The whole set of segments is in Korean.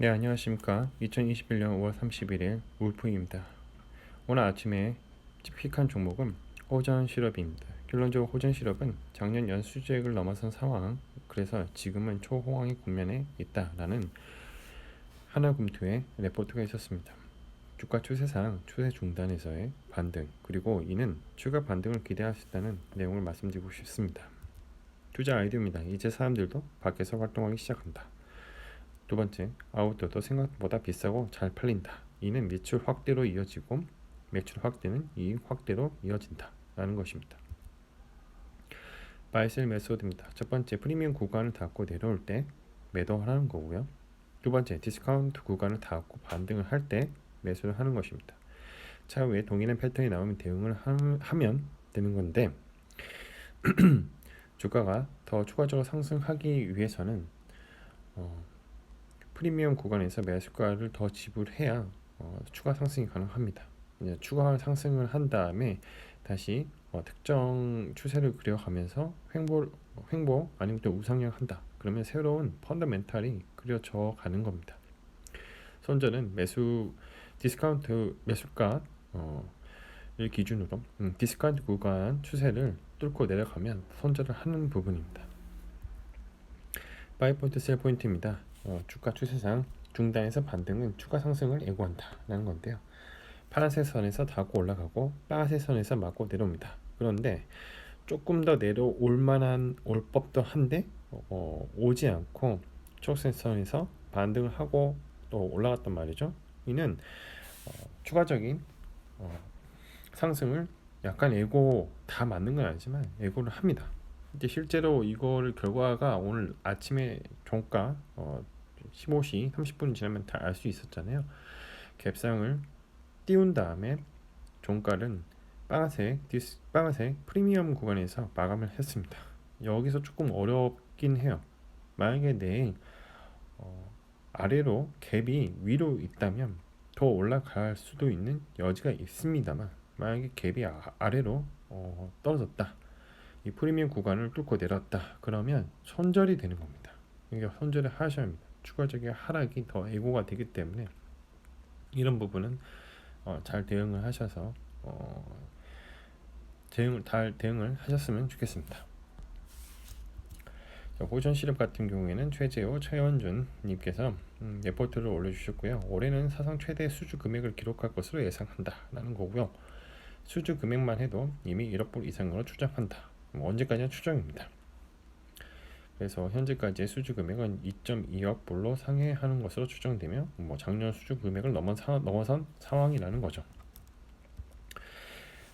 네, 안녕하십니까. 2021년 5월 31일 울프입니다. 오늘 아침에 픽한 종목은 호전 실업입니다. 결론적으로 호전 실업은 작년 연수주액을 넘어선 상황, 그래서 지금은 초호황의 국면에 있다라는 하나금투의 레포트가 있었습니다. 주가 추세상 추세 중단에서의 반등, 그리고 이는 추가 반등을 기대할 수 있다는 내용을 말씀드리고 싶습니다. 투자 아이디어입니다. 이제 사람들도 밖에서 활동하기 시작한다. 두 번째, 아웃도어도 생각보다 비싸고 잘 팔린다. 이는 매출 확대로 이어지고 매출 확대는 이익 확대로 이어진다 라는 것입니다. 바이셀 메소드입니다. 첫 번째, 프리미엄 구간을 닫고 내려올 때 매도하라는 거고요. 두 번째, 디스카운트 구간을 닫고 반등을 할 때 매수를 하는 것입니다. 차후에 동일한 패턴이 나오면 대응을 하면 되는 건데 주가가 더 추가적으로 상승하기 위해서는 프리미엄 구간에서 매수가를 더 지불해야 추가 상승이 가능합니다. 이제 추가 상승을 한 다음에 다시 특정 추세를 그려가면서 횡보 아니면 또 우상향 한다. 그러면 새로운 펀더멘탈이 그려져 가는 겁니다. 손절은 디스카운트 매수가 를 기준으로 디스카운트 구간 추세를 뚫고 내려가면 손절을 하는 부분입니다. 바이 포인트 셀 포인트입니다. 주가 추세상 중단에서 반등은 추가 상승을 예고한다 라는 건데요. 파란색 선에서 닿고 올라가고 빨간색 선에서 맞고 내려옵니다. 그런데 조금 더 내려올 만한 올 법도 한데 오지 않고 초록색 선에서 반등을 하고 또 올라갔단 말이죠. 이는 추가적인 상승을 약간 예고 다 맞는 건 아니지만 예고를 합니다. 이제 실제로 이거를 결과가 오늘 아침에 종가 15시 30분 지나면 다 알 수 있었잖아요. 갭상을 띄운 다음에 종가는 빨간색 프리미엄 구간에서 마감을 했습니다. 여기서 조금 어렵긴 해요. 만약에 내일 아래로 갭이 위로 있다면 더 올라갈 수도 있는 여지가 있습니다만, 만약에 갭이 아래로 떨어졌다, 이 프리미엄 구간을 뚫고 내렸다, 그러면 손절이 되는 겁니다. 그러니까 손절을 하셔야 합니다. 추가적인 하락이 더 예고가 되기 때문에 이런 부분은 잘 대응을 하셔서 대응을 하셨으면 좋겠습니다. 호전 시럽 같은 경우에는 최재호, 최원준 님께서 레포트를 올려주셨고요. 올해는 사상 최대 수주 금액을 기록할 것으로 예상한다 라는 거고요. 수주 금액만 해도 이미 1억 불 이상으로 추정한다. 언제까지나 추정입니다. 그래서 현재까지의 수주 금액은 2.2억 불로 상회하는 것으로 추정되며 작년 수주 금액을 넘어선 상황이라는 거죠.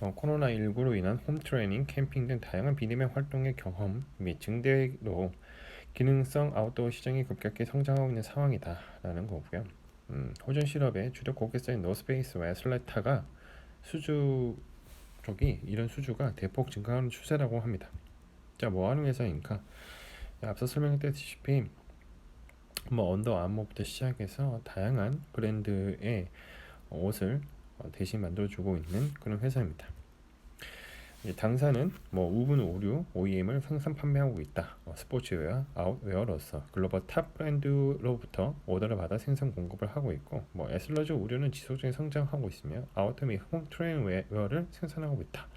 코로나19로 인한 홈트레이닝, 캠핑 등 다양한 비대면 활동의 경험 및 증대로 기능성 아웃도어 시장이 급격히 성장하고 있는 상황이다 라는 거고요. 호전 실업의 주력 고객사인 노스페이스와 슬레타가 수주 쪽이 이런 수주가 대폭 증가하는 추세라고 합니다. 자, 뭐 하는 회사인가? 앞서 설명했다시피 언더 아머부터 시작해서 다양한 브랜드의 옷을 대신 만들어주고 있는 그런 회사입니다. 당사는 우분 오류 OEM을 생산 판매하고 있다. 스포츠웨어, 아웃웨어로서 글로벌 탑 브랜드로부터 오더를 받아 생산 공급을 하고 있고, 에슬러즈 우류는 지속적인 성장하고 있으며 아우터 및 홈 트레이닝웨어를 생산하고 있다.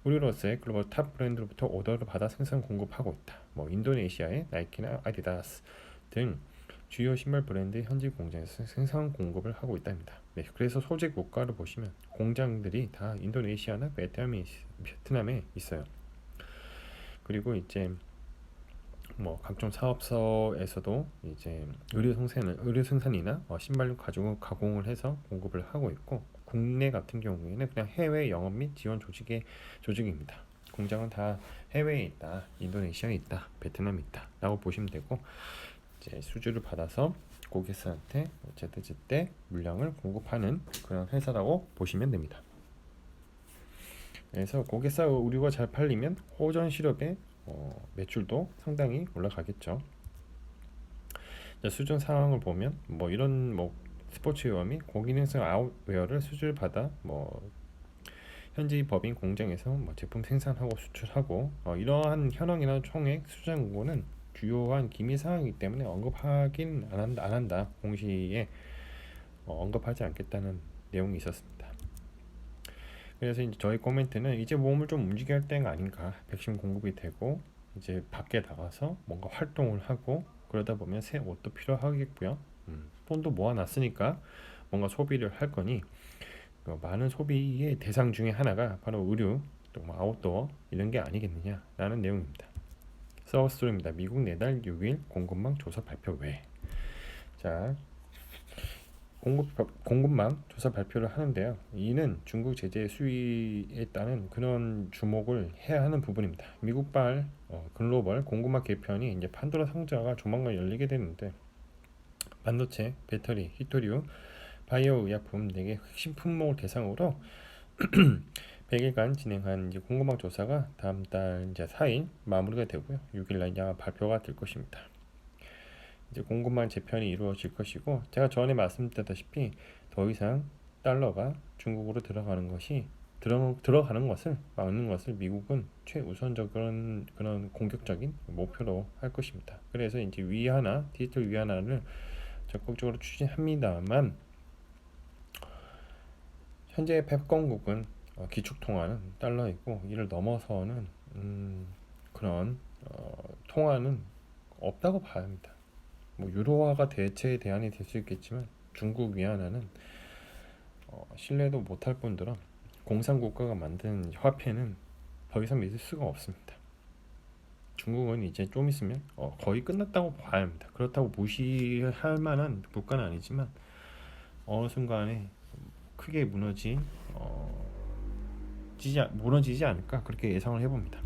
우류로서의 글로벌 탑 브랜드로부터 오더를 받아 생산 공급하고 있다. 인도네시아의 나이키나 아디다스 등 주요 신발 브랜드 현지 공장에서 생산 공급을 하고 있답니다. 네, 그래서 소재 국가를 보시면 공장들이 다 인도네시아나 베트남에 있어요. 그리고 이제 각종 사업소에서도 이제 의류 생산이나 신발 가공을 해서 공급을 하고 있고, 국내 같은 경우에는 그냥 해외 영업 및 지원 조직입니다. 공장은 다 해외에 있다, 인도네시아에 있다, 베트남에 있다 라고 보시면 되고, 이제 수주를 받아서 고객사한테 제때 물량을 공급하는 그런 회사라고 보시면 됩니다. 그래서 고객사 의류가 잘 팔리면 호전 실업의 매출도 상당히 올라가겠죠. 수준 상황을 보면 이런 스포츠웨어 및 고기능성 아웃웨어를 수주를 받아 현지 법인 공장에서 제품 생산하고 수출하고 이러한 현황이나 총액 수장 공고는 주요한 기밀 사항이기 때문에 언급하긴 안 한다. 공시에 언급하지 않겠다는 내용이 있었습니다. 그래서 이제 저희 코멘트는 이제 몸을 좀 움직여야 할 때가 아닌가. 백신 공급이 되고 이제 밖에 나가서 뭔가 활동을 하고 그러다 보면 새 옷도 필요하겠고요. 돈도 모아놨으니까 뭔가 소비를 할 거니 많은 소비의 대상 중에 하나가 바로 의류, 또 아웃도어 이런 게 아니겠느냐라는 내용입니다. 서스토리입니다. 미국 내달 6일 공급망 조사 발표 외. 자, 공급망 조사 발표를 하는데요. 이는 중국 제재 수위에 따른 그런 주목을 해야 하는 부분입니다. 미국발 글로벌 공급망 개편이 이제 판도라 상자가 조만간 열리게 되는데 반도체, 배터리, 히토류, 바이오 의약품 4개 핵심 품목을 대상으로 100일간 진행한 이제 공급망 조사가 다음 달 이제 4일 마무리가 되고요. 6일 날 이제 발표가 될 것입니다. 이제 공급망 재편이 이루어질 것이고 제가 전에 말씀드렸다시피 더 이상 달러가 중국으로 들어가는 것을 막는 것을 미국은 최우선적인 그런 공격적인 목표로 할 것입니다. 그래서 이제 디지털 위안화를 적극적으로 추진합니다만 현재 패권국은 기축통화는 달러이고 이를 넘어서는 그런 통화는 없다고 봐야 합니다. 뭐 유로화가 대체의 대안이 될 수 있겠지만 중국 위안화는 신뢰도 못할 뿐더러 공산국가가 만든 화폐는 더 이상 믿을 수가 없습니다. 중국은 이제 좀 있으면 거의 끝났다고 봐야 합니다. 그렇다고 무시할 만한 국가는 아니지만 어느 순간에 크게 무너지지 않을까 그렇게 예상을 해봅니다.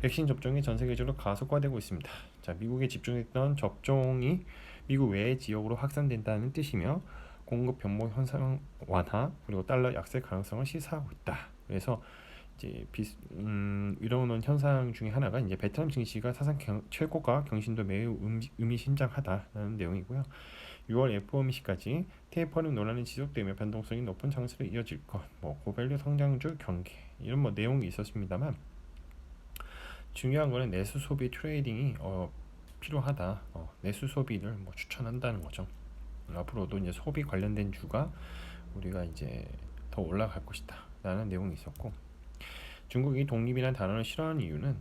백신 접종이 전 세계적으로 가속화되고 있습니다. 자, 미국에 집중했던 접종이 미국 외의 지역으로 확산된다는 뜻이며 공급 변동 현상 완화 그리고 달러 약세 가능성을 시사하고 있다. 그래서 이제 이런 현상 중에 하나가 이제 베트남 증시가 사상 최고가 경신도 매우 의미심장하다는 내용이고요. 6월 FOMC까지 테이퍼링 논란이 지속되며 변동성이 높은 장세로 이어질 것, 고밸류 성장주 경계 이런 내용이 있었습니다만 중요한 거는 내수 소비 트레이딩이 필요하다. 내수 소비를 추천한다는 거죠. 앞으로도 이제 소비 관련된 주가 우리가 이제 더 올라갈 것이다 라는 내용이 있었고 중국이 독립이라는 단어를 싫어하는 이유는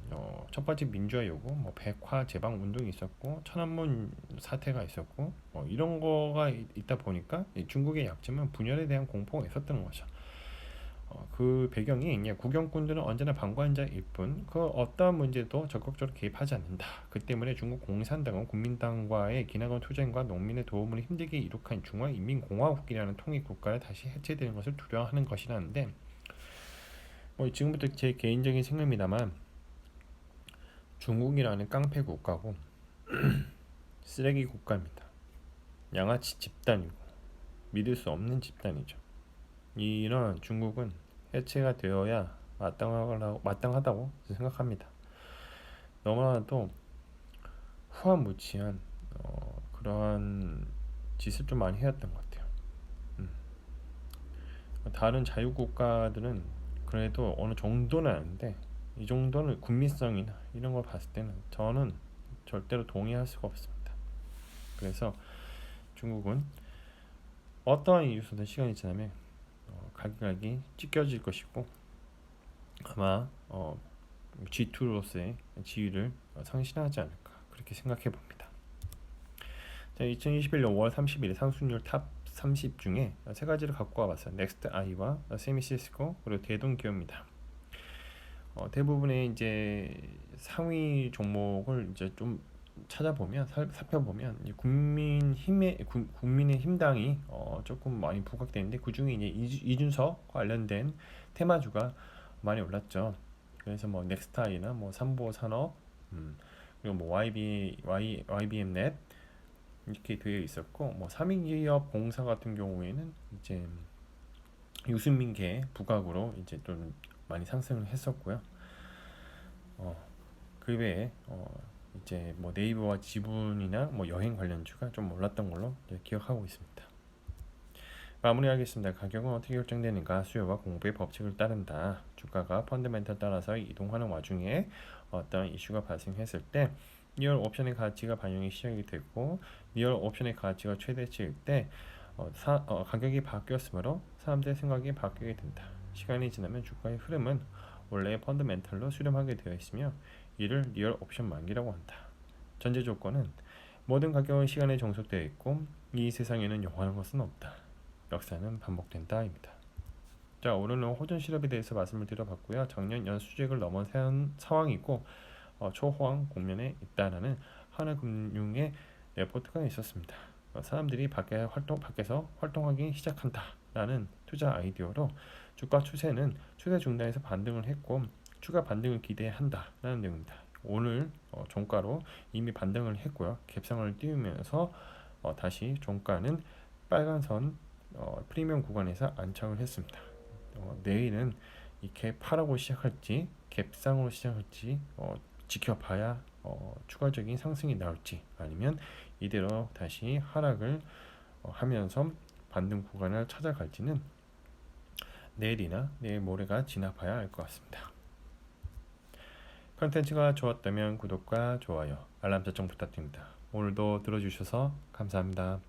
첫 번째 민주화 요구, 백화 제방 운동이 있었고 천안문 사태가 있었고 이런 거가 있다 보니까 중국의 약점은 분열에 대한 공포가 있었던 거죠. 그 배경이 이제 국영꾼들은 언제나 방관자일 뿐 그 어떠한 문제도 적극적으로 개입하지 않는다. 그 때문에 중국 공산당은 국민당과의 기나건 투쟁과 농민의 도움을 힘들게 이룩한 중화인민공화국이라는 통일 국가를 다시 해체되는 것을 두려워하는 것이라는데 지금부터 제 개인적인 생각입니다만 중국이라는 깡패 국가고 쓰레기 국가입니다. 양아치 집단이고 믿을 수 없는 집단이죠. 이런 중국은 해체가 되어야 마땅하다고 생각합니다. 너무나도 후한무치한 그러한 짓을 좀 많이 해왔던 것 같아요. 다른 자유국가들은 그래도 어느 정도는 아는데 이 정도는 국민성이나 이런 걸 봤을 때는 저는 절대로 동의할 수가 없습니다. 그래서 중국은 어떠한 이유서든 시간이 지나면 각각이 찢겨질 것이고 아마 G2로서의 지위를 상실하지 않을까 그렇게 생각해 봅니다. 2021년 5월 30일 상승률 탑 30 중에 세 가지를 갖고 와봤어요. 넥스트 아이와 세미시스코 그리고 대동기업입니다. 대부분의 이제 상위 종목을 이제 좀 찾아보면 살펴보면 국민의힘당이 조금 많이 부각되는데 그 중에 이제 이준석 관련된 테마주가 많이 올랐죠. 그래서 넥스타이나 삼보산업 그리고 YBM넷 이렇게 되어 있었고 삼인기업 공사 같은 경우에는 이제 유승민계 부각으로 이제 좀 많이 상승을 했었고요. 그 외에 이제 네이버와 지분이나 여행 관련주가 좀 올랐던 걸로 기억하고 있습니다. 마무리하겠습니다. 가격은 어떻게 결정되는가? 수요와 공급의 법칙을 따른다. 주가가 펀더멘털 따라서 이동하는 와중에 어떤 이슈가 발생했을 때 리얼 옵션의 가치가 반영이 시작이 됐고 리얼 옵션의 가치가 최대치일 때 가격이 바뀌었으므로 사람들의 생각이 바뀌게 된다. 시간이 지나면 주가의 흐름은 원래의 펀더멘털로 수렴하게 되어 있으며 이를 리얼 옵션 만기라고 한다. 전제 조건은 모든 가격은 시간에 종속되어 있고 이 세상에는 영원한 것은 없다. 역사는 반복된다입니다. 자, 오늘은 호전 실업에 대해서 말씀을 드려봤고요. 작년 연수익을 넘어선 상황이고 초호황 국면에 있다라는 하나금융의 레포트가 있었습니다. 사람들이 밖에서 활동하기 시작한다라는 투자 아이디어로 주가 추세는 추세 중단에서 반등을 했고 추가 반등을 기대한다라는 내용입니다. 오늘 종가로 이미 반등을 했고요. 갭상을 띄우면서 다시 종가는 빨간선 프리미엄 구간에서 안착을 했습니다. 내일은 이 갭하락으로 시작할지 갭상으로 시작할지 지켜봐야 추가적인 상승이 나올지 아니면 이대로 다시 하락을 하면서 반등 구간을 찾아갈지는 내일이나 내일 모레가 지나봐야 알 것 같습니다. 컨텐츠가 좋았다면 구독과 좋아요, 알람 설정 부탁드립니다. 오늘도 들어주셔서 감사합니다.